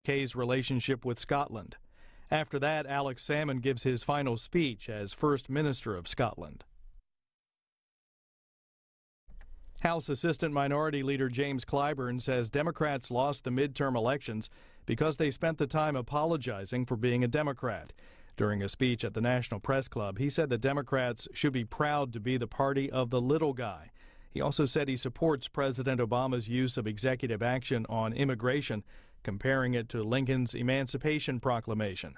JFK's relationship with Scotland. After that, Alex Salmond gives his final speech as First Minister of Scotland. House Assistant Minority Leader James Clyburn says Democrats lost the midterm elections because they spent the time apologizing for being a Democrat. During a speech at the National Press Club, he said the Democrats should be proud to be the party of the little guy. He also said he supports President Obama's use of executive action on immigration, comparing it to Lincoln's Emancipation Proclamation.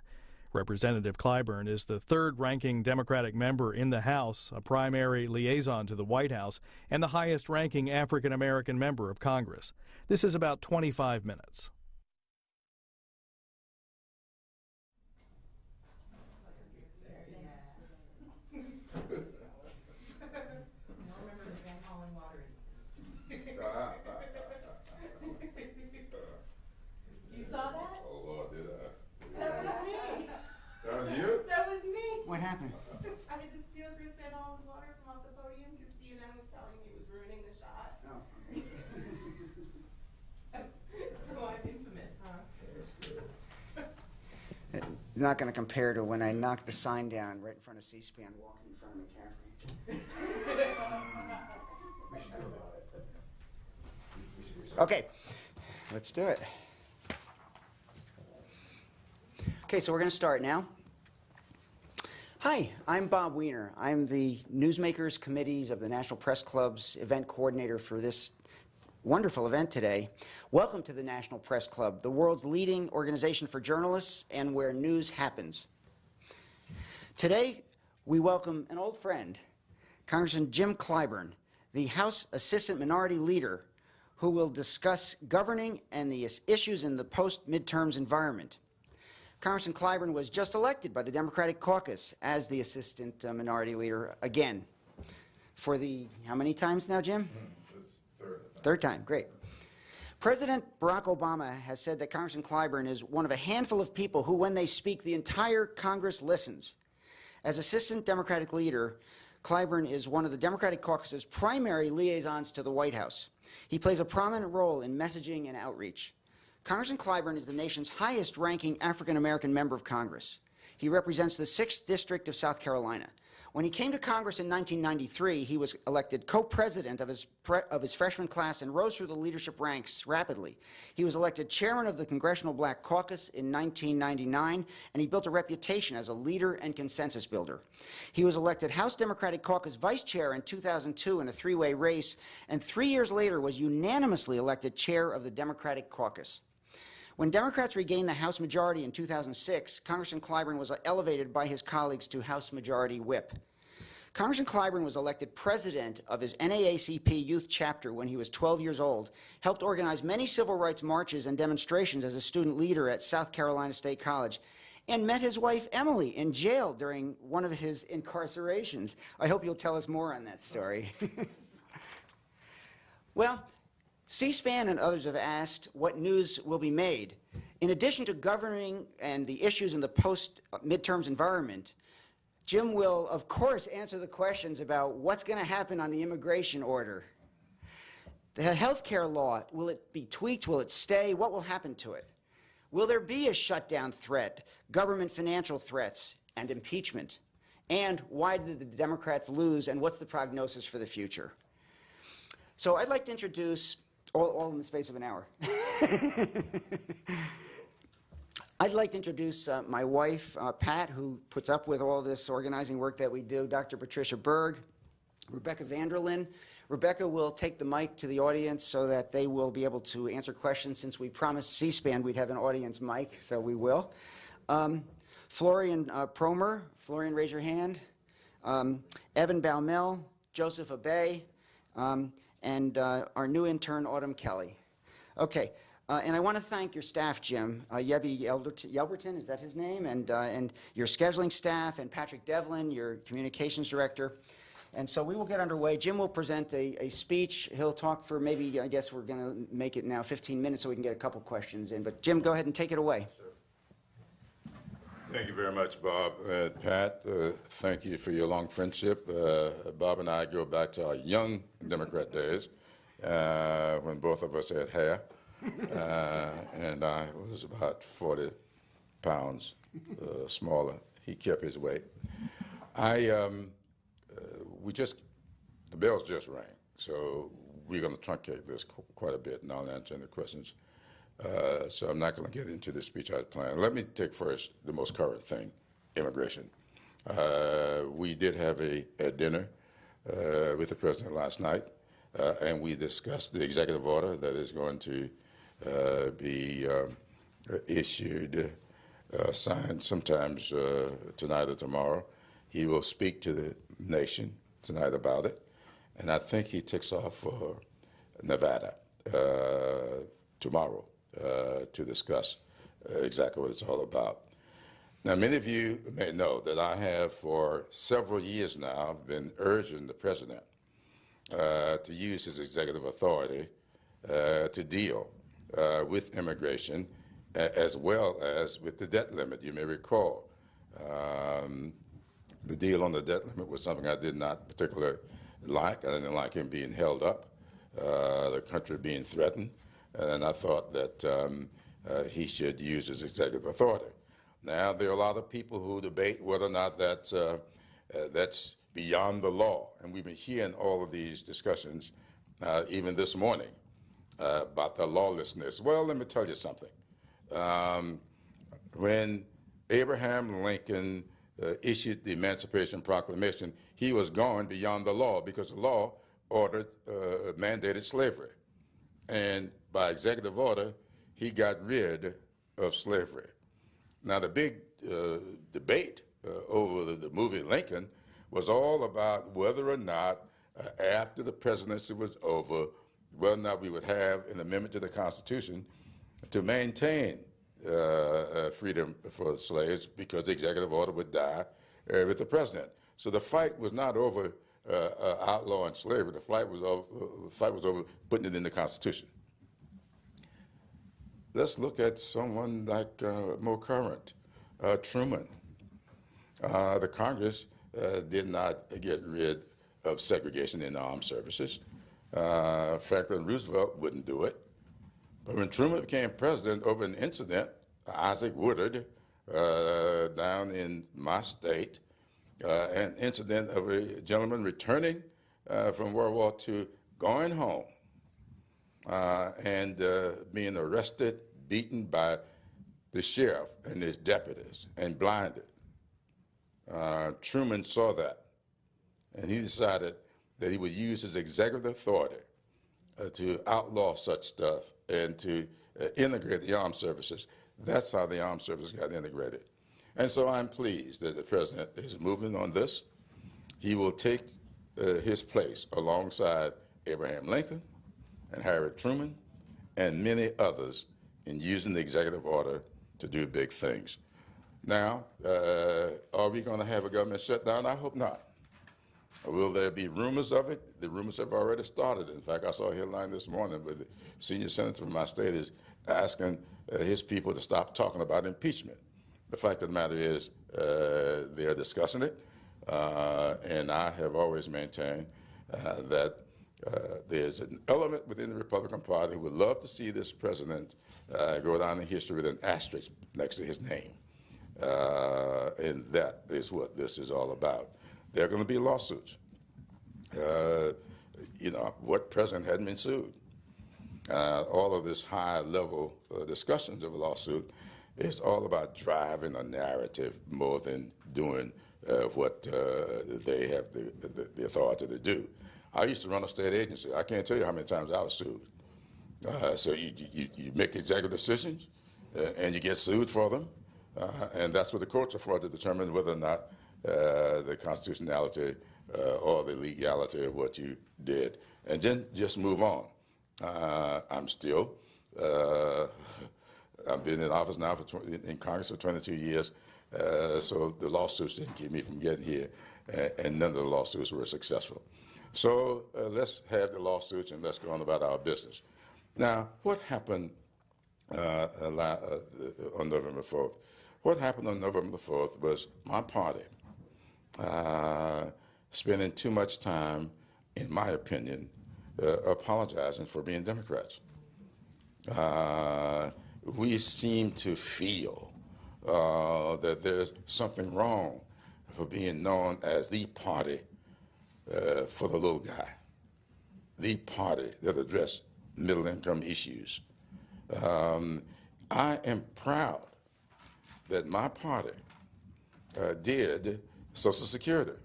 Representative Clyburn is the third-ranking Democratic member in the House, a primary liaison to the White House, and the highest-ranking African-American member of Congress. This is about 25 minutes. You saw that? Oh, Lord, did I? That was me. That was you? That was me. What happened? I had to steal Chris Van Hollen's water from off the podium because CNN was telling me it was ruining the shot. Oh. So I'm infamous, huh? It's not going to compare to when I knocked the sign down right in front of C-SPAN walking in front of McCaffrey. We should do it. Okay, let's do it. Okay, so we're going to start now. Hi, I'm Bob Weiner. I'm the Newsmakers Committees of the National Press Club's event coordinator for this wonderful event today. Welcome to the National Press Club, the world's leading organization for journalists and where news happens. Today, we welcome an old friend, Congressman Jim Clyburn, the House Assistant Minority Leader, who will discuss governing and the issues in the post-midterms environment. Congressman Clyburn was just elected by the Democratic caucus as the Assistant Minority Leader again. For the, how many times now, Jim? Third time, great. President Barack Obama has said that Congressman Clyburn is one of a handful of people who, when they speak, the entire Congress listens. As Assistant Democratic Leader, Clyburn is one of the Democratic caucus's primary liaisons to the White House. He plays a prominent role in messaging and outreach. Congressman Clyburn is the nation's highest-ranking African-American member of Congress. He represents the 6th District of South Carolina. When he came to Congress in 1993, he was elected co-president of his freshman class and rose through the leadership ranks rapidly. He was elected chairman of the Congressional Black Caucus in 1999, and he built a reputation as a leader and consensus builder. He was elected House Democratic Caucus vice chair in 2002 in a three-way race, and 3 years later was unanimously elected chair of the Democratic Caucus. When Democrats regained the House majority in 2006, Congressman Clyburn was elevated by his colleagues to House Majority Whip. Congressman Clyburn was elected president of his NAACP youth chapter when he was 12 years old, helped organize many civil rights marches and demonstrations as a student leader at South Carolina State College, and met his wife Emily in jail during one of his incarcerations. I hope you'll tell us more on that story. Well, C-SPAN and others have asked what news will be made. In addition to governing and the issues in the post-midterms environment, Jim will, of course, answer the questions about what's going to happen on the immigration order. The health care law, will it be tweaked? Will it stay? What will happen to it? Will there be a shutdown threat, government financial threats, and impeachment? And why did the Democrats lose, and what's the prognosis for the future? So I'd like to introduce, all in the space of an hour. I'd like to introduce my wife, Pat, who puts up with all this organizing work that we do, Dr. Patricia Berg, Rebecca Vanderlyn. Rebecca will take the mic to the audience so that they will be able to answer questions. Since we promised C-SPAN we'd have an audience mic, so we will. Florian Promer. Florian, raise your hand. Evan Baumel, Joseph Abay, and our new intern, Autumn Kelly. Okay. And I want to thank your staff, Jim. Yebby Yelberton, is that his name? And your scheduling staff, and Patrick Devlin, your communications director. And so we will get underway. Jim will present a speech. He'll talk for maybe, I guess we're going to make it now 15 minutes so we can get a couple questions in. But Jim, go ahead and take it away. Sure. Thank you very much, Bob. Pat, thank you for your long friendship. Bob and I go back to our young Democrat days when both of us had hair. and I was about 40 pounds smaller. He kept his weight. The bells just rang, so we're going to truncate this quite a bit, and I'll answer any questions. So I'm not going to get into the speech I had planned. Let me take first the most current thing, immigration. We did have a dinner with the president last night, and we discussed the executive order that is going to be issued, signed sometimes tonight or tomorrow. He will speak to the nation tonight about it, and I think he takes off for Nevada tomorrow to discuss exactly what it's all about. Now, many of you may know that I have for several years now been urging the president to use his executive authority to deal with immigration as well as with the debt limit. You may recall the deal on the debt limit was something I did not particularly like. I didn't like him being held up, the country being threatened, and I thought that he should use his executive authority. Now, there are a lot of people who debate whether or not that's beyond the law, and we've been hearing all of these discussions even this morning about the lawlessness. Well, let me tell you something. When Abraham Lincoln issued the Emancipation Proclamation, he was going beyond the law because the law mandated slavery. And by executive order, he got rid of slavery. Now, the big debate over the movie Lincoln was all about whether or not, after the presidency was over, whether or not we would have an amendment to the Constitution to maintain freedom for slaves because the executive order would die with the president. So the fight was not over outlawing slavery. The fight was over putting it in the Constitution. Let's look at someone like more current, Truman. The Congress did not get rid of segregation in the armed services. Franklin Roosevelt wouldn't do it. But when Truman became president over an incident, Isaac Woodard down in my state, an incident of a gentleman returning from World War II, going home, and being arrested, beaten by the sheriff and his deputies, and blinded. Truman saw that, and he decided that he would use his executive authority to outlaw such stuff and to integrate the armed services. That's how the armed services got integrated. And so I'm pleased that the president is moving on this. He will take his place alongside Abraham Lincoln and Harry Truman and many others in using the executive order to do big things. Now, are we going to have a government shutdown? I hope not. Will there be rumors of it? The rumors have already started. In fact, I saw a headline this morning where the senior senator from my state is asking his people to stop talking about impeachment. The fact of the matter is they're discussing it, and I have always maintained that there's an element within the Republican Party who would love to see this president go down in history with an asterisk next to his name. And that is what this is all about. There are going to be lawsuits. What president hadn't been sued? All of this high-level discussions of a lawsuit is all about driving a narrative more than doing what they have the authority to do. I used to run a state agency. I can't tell you how many times I was sued. So you make executive decisions, and you get sued for them, and that's what the courts are for, to determine whether or not the constitutionality or the legality of what you did, and then just move on. I'm still, I've been in office now in Congress for 22 years, so the lawsuits didn't keep me from getting here, and none of the lawsuits were successful. So let's have the lawsuits and let's go on about our business. Now, what happened on November 4th? What happened on November 4th was my party spending too much time, in my opinion, apologizing for being Democrats. we seem to feel that there's something wrong for being known as the party for the little guy, the party that address middle-income issues. I am proud that my party did Social Security,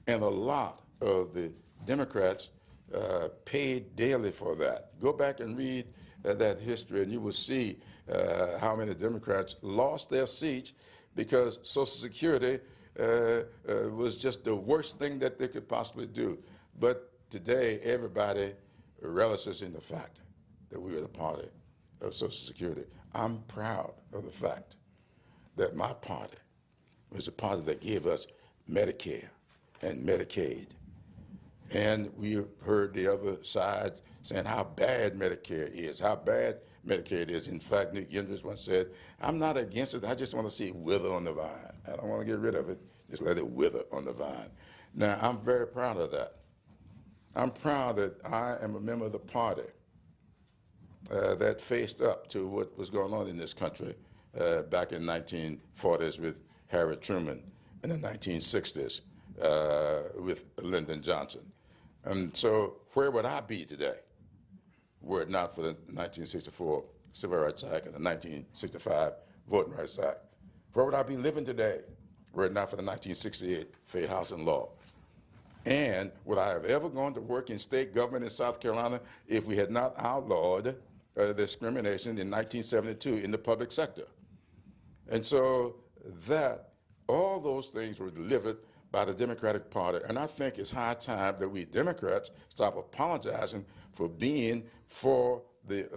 and a lot of the Democrats paid daily for that. Go back and read that history, and you will see how many Democrats lost their seats because Social Security was just the worst thing that they could possibly do. But today, everybody relishes in the fact that we are the party of Social Security. I'm proud of the fact that my party was a party that gave us Medicare and Medicaid. And we heard the other side saying how bad Medicare is, how bad Medicaid is. In fact, Newt Gingrich once said, I'm not against it, I just want to see it wither on the vine. I don't want to get rid of it, just let it wither on the vine. Now, I'm very proud of that. I'm proud that I am a member of the party that faced up to what was going on in this country back in 1940s with Harry Truman, in the 1960s with Lyndon Johnson. And so where would I be today were it not for the 1964 Civil Rights Act and the 1965 Voting Rights Act? Where would I be living today were it not for the 1968 Fair Housing Law? And would I have ever gone to work in state government in South Carolina if we had not outlawed discrimination in 1972 in the public sector? And so that, all those things were delivered by the Democratic Party, and I think it's high time that we Democrats stop apologizing for being for the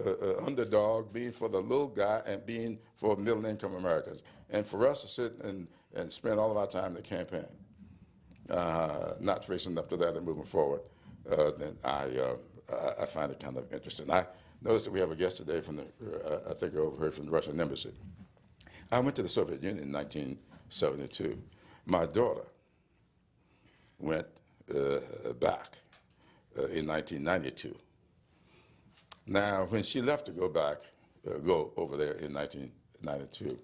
underdog, being for the little guy, and being for middle-income Americans. And for us to sit and spend all of our time in the campaign not facing up to that and moving forward, then I find it kind of interesting. I noticed that we have a guest today from the, I think I overheard from the Russian embassy. I went to the Soviet Union in 1972. My daughter went back in 1992. Now, when she left to go back, go over there in 1992,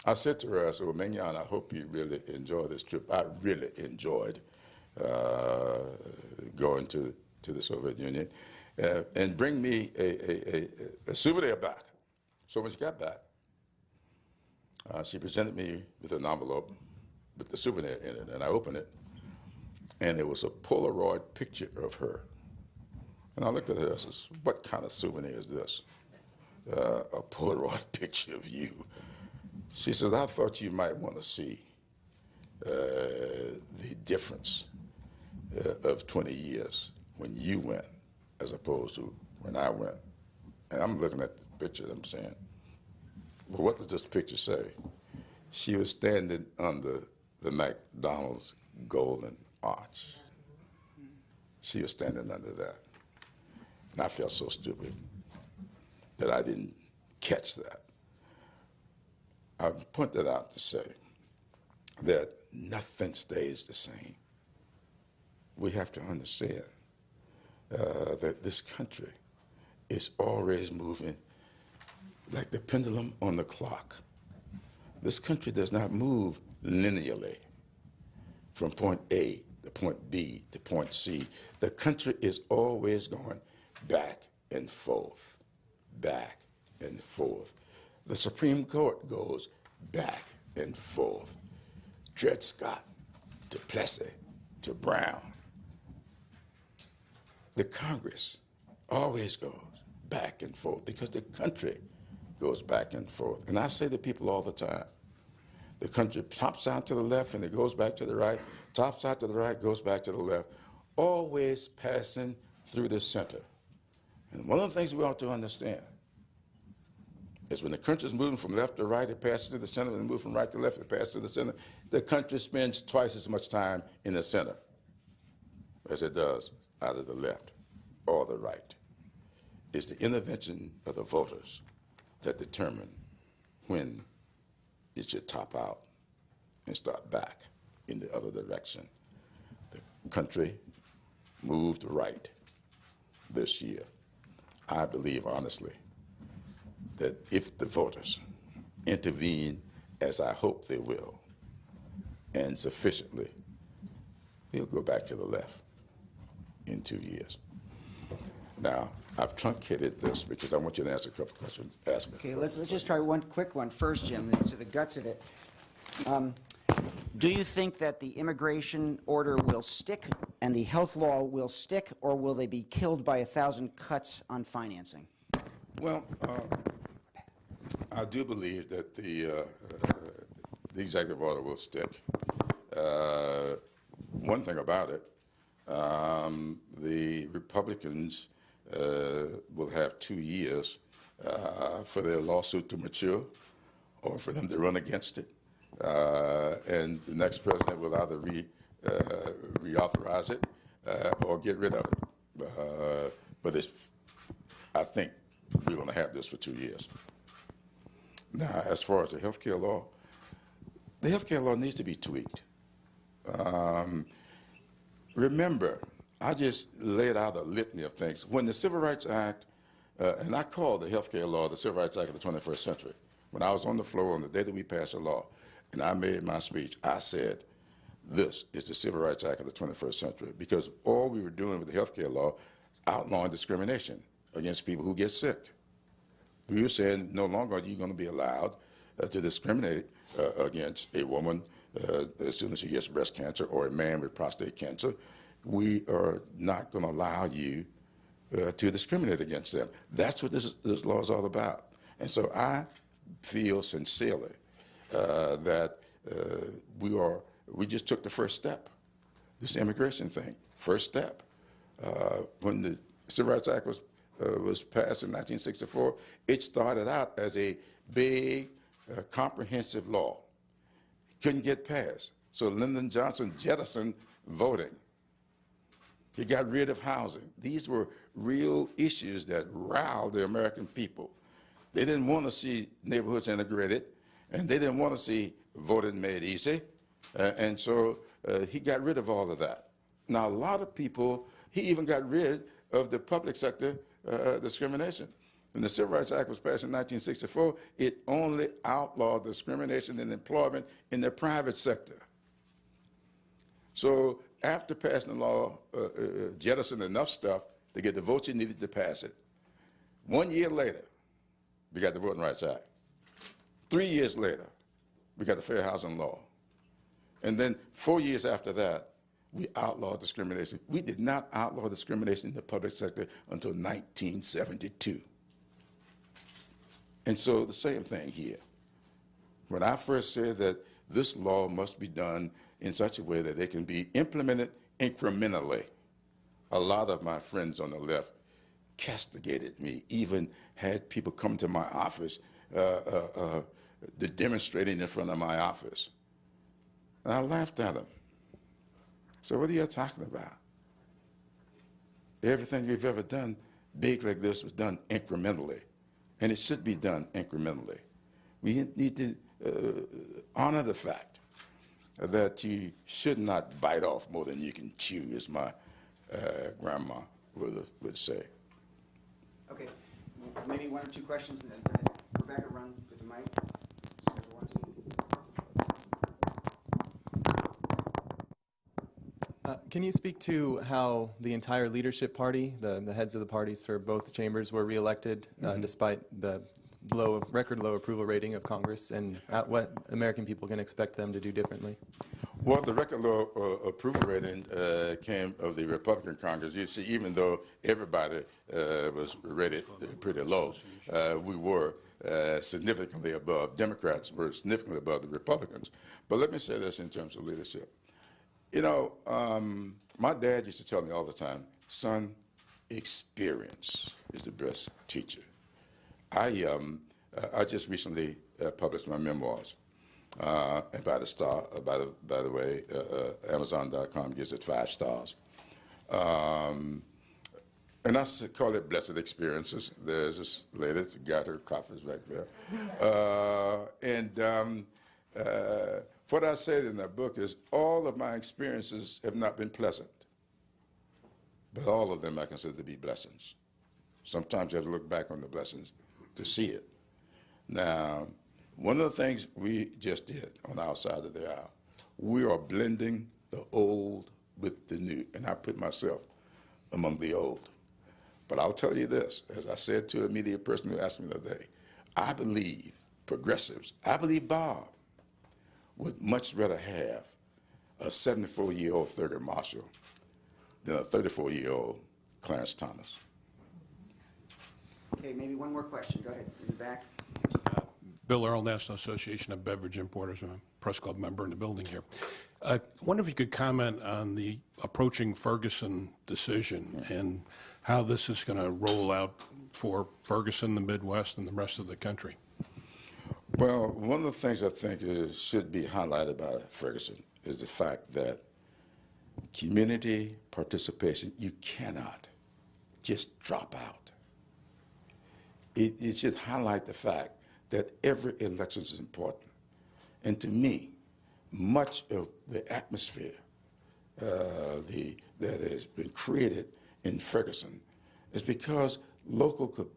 I said to her, I said, well, Mignon, I hope you really enjoy this trip. I really enjoyed going to the Soviet Union. And bring me a souvenir back. So when she got back, she presented me with an envelope with the souvenir in it, and I opened it, and it was a Polaroid picture of her. And I looked at her and said, what kind of souvenir is this? A Polaroid picture of you. She says, I thought you might want to see the difference of 20 years when you went as opposed to when I went. And I'm looking at the picture and I'm saying, well, what does this picture say? She was standing under the McDonald's Golden Arch. She was standing under that. And I felt so stupid that I didn't catch that. I point that out to say that nothing stays the same. We have to understand that this country is always moving like the pendulum on the clock. This country does not move linearly from point A to point B to point C. The country is always going back and forth, back and forth. The Supreme Court goes back and forth. Dred Scott to Plessy to Brown. The Congress always goes back and forth because the country goes back and forth. And I say to people all the time, the country tops out to the left and it goes back to the right, tops out to the right, goes back to the left, always passing through the center. And one of the things we ought to understand is when the country is moving from left to right, it passes to the center, and move from right to left, it passes to the center. The country spends twice as much time in the center as it does either the left or the right. It's the intervention of the voters that determine when it should top out and start back in the other direction. The country moved right this year. I believe, honestly, that if the voters intervene, as I hope they will, and sufficiently, we'll go back to the left in 2 years. Now, I've truncated this because I want you to answer a couple questions. Okay, let's just try one quick one first, Jim, to the guts of it. Do you think that the immigration order will stick and the health law will stick, or will they be killed by 1,000 cuts on financing? Well, I do believe that the executive order will stick. One thing about it, the Republicans will have 2 years for their lawsuit to mature or for them to run against it. And the next president will either reauthorize it or get rid of it. But I think we're going to have this for 2 years. Now, as far as the health care law needs to be tweaked. Remember, I just laid out a litany of things. When the Civil Rights Act, and I called the health care law the Civil Rights Act of the 21st century. When I was on the floor on the day that we passed the law, and I made my speech, I said, this is the Civil Rights Act of the 21st century, because all we were doing with the health care law, outlawing discrimination against people who get sick. We were saying no longer are you going to be allowed to discriminate against a woman as soon as she gets breast cancer or a man with prostate cancer. We are not going to allow you to discriminate against them. That's what this law is all about. And so I feel sincerely that we just took the first step, this immigration thing, first step. When the Civil Rights Act was passed in 1964, it started out as a big, comprehensive law. Couldn't get passed. So Lyndon Johnson jettisoned voting. He got rid of housing. These were real issues that riled the American people. They didn't want to see neighborhoods integrated, and they didn't want to see voting made easy. And so he got rid of all of that. Now, a lot of people, he even got rid of the public sector discrimination. When the Civil Rights Act was passed in 1964, it only outlawed discrimination in employment in the private sector. So after passing the law, jettisoned enough stuff to get the votes you needed to pass it. 1 year later, we got the Voting Rights Act. 3 years later, we got the Fair Housing Law. And then 4 years after that, we outlawed discrimination. We did not outlaw discrimination in the public sector until 1972. And so the same thing here. When I first said that this law must be done in such a way that they can be implemented incrementally, a lot of my friends on the left castigated me, even had people come to my office, demonstrating in front of my office. And I laughed at them. So what are you talking about? Everything we've ever done big like this was done incrementally, and it should be done incrementally. We need to honor the fact that you should not bite off more than you can chew, as my grandma would say. Okay, maybe one or two questions, and then Rebecca, run with the mic. Can you speak to how the entire leadership party, the heads of the parties for both chambers, were reelected despite the record low approval rating of Congress, and what American people can expect them to do differently? Well, the record low approval rating came of the Republican Congress. You see, even though everybody was rated pretty low, we were significantly above. Democrats were significantly above the Republicans. But let me say this in terms of leadership. You know, my dad used to tell me all the time, son, experience is the best teacher. I just recently published my memoirs, and by the way, Amazon.com gives it 5 stars. And I call it Blessed Experiences. There's this lady who got her copies back there. What I said in that book is all of my experiences have not been pleasant, but all of them I consider to be blessings. Sometimes you have to look back on the blessings to see it. Now, one of the things we just did on our side of the aisle, we are blending the old with the new, and I put myself among the old. But I'll tell you this, as I said to a media person who asked me the other day, I believe progressives, I believe Bob would much rather have a 74-year-old Thurgood Marshall than a 34-year-old Clarence Thomas. Okay, maybe one more question. Go ahead, in the back. Bill Earl, National Association of Beverage Importers. I'm a press club member in the building here. I wonder if you could comment on the approaching Ferguson decision and how this is going to roll out for Ferguson, the Midwest, and the rest of the country. Well, one of the things I think should be highlighted by Ferguson is the fact that community participation, you cannot just drop out. It should highlight the fact that every election is important. And to me, much of the atmosphere that has been created in Ferguson is because local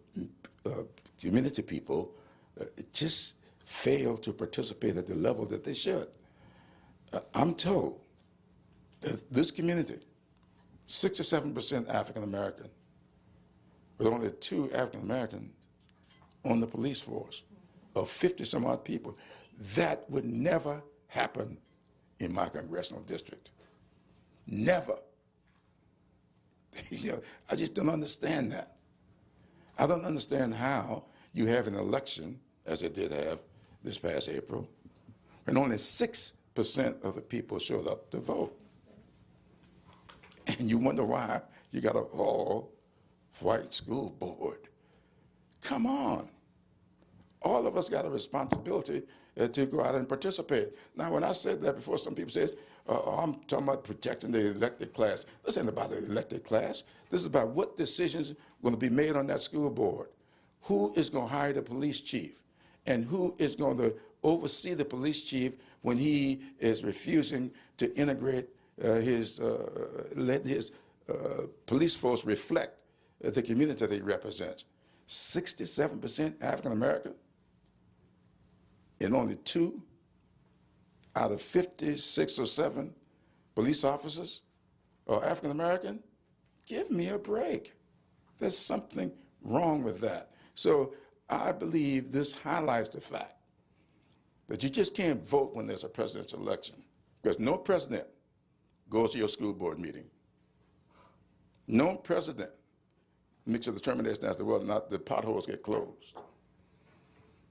community people just fail to participate at the level that they should. I'm told that this community, 67% African American, with only 2 African Americans on the police force of 50 some odd people. That would never happen in my congressional district. Never. You know, I just don't understand that. I don't understand how you have an election, as they did have this past April, and only 6% of the people showed up to vote. And you wonder why you got an all-white school board. Come on. All of us got a responsibility to go out and participate. Now, when I said that before, some people said, I'm talking about protecting the elected class. This ain't about the elected class. This is about what decisions are going to be made on that school board. Who is going to hire the police chief? And who is going to oversee the police chief when he is refusing to integrate let his police force reflect the community that he represents? 67% African American, and only 2 out of 56 or 7 police officers are African American? Give me a break. There's something wrong with that. So I believe this highlights the fact that you just can't vote when there's a presidential election, because no president goes to your school board meeting. No president makes a determination as to whether or not the potholes get closed,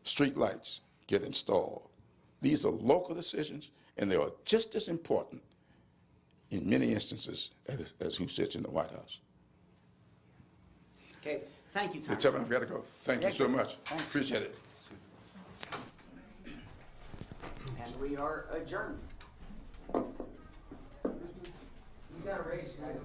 street lights get installed. These are local decisions, and they are just as important in many instances as who sits in the White House. Okay, thank you, Hey, Chairman, I've got to go. Thank you so much. Thanks. Appreciate it. And we are adjourned. He's got a race, guys.